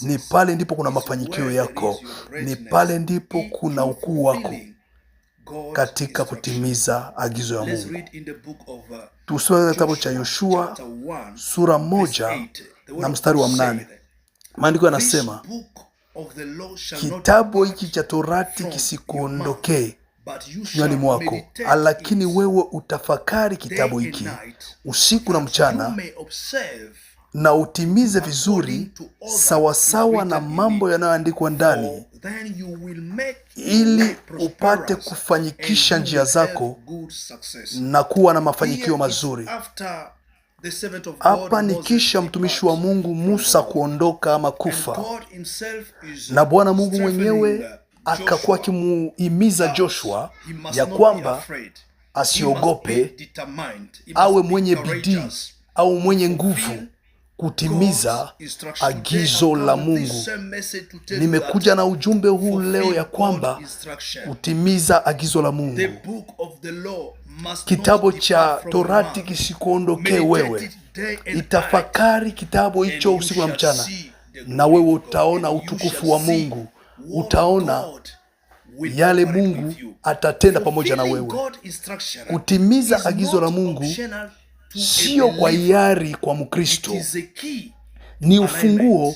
Ni pale ndipo kuna mafanikio yako. Ni pale ndipo kuna ukuu wako katika kutimiza agizo ya Mungu. Tusome kitabu cha Yoshua sura 1 na mstari wa 8. Maandiko yanasema, kitabu hiki cha Torati kisikuondokee nywani mwako, lakini wewe utafakari kitabu hiki usiku na mchana, na utimize vizuri sawasawa na mambo yanayoandikwa ndani, ili upate kufanyikisha njia zako na kuwa na mafanikio mazuri. Hapa ni kisha mtumishi wa Mungu Musa kuondoka ama kufa, na Bwana Mungu mwenyewe akakuwa akimuhimiza Joshua ya kwamba asiogope, awe mwenye bidii au mwenye nguvu kutimiza agizo la Mungu. Nimekuja na ujumbe huu leo ya kwamba kutimiza agizo la Mungu. Kitabu cha Torati kisikuondokee wewe. Itafakari kitabu hicho usiku na mchana, na wewe utaona utukufu wa Mungu. Utaona yale Mungu atatenda pamoja na wewe. Kutimiza agizo la Mungu sio kwa hiari kwa Mkristo, ni ufunguo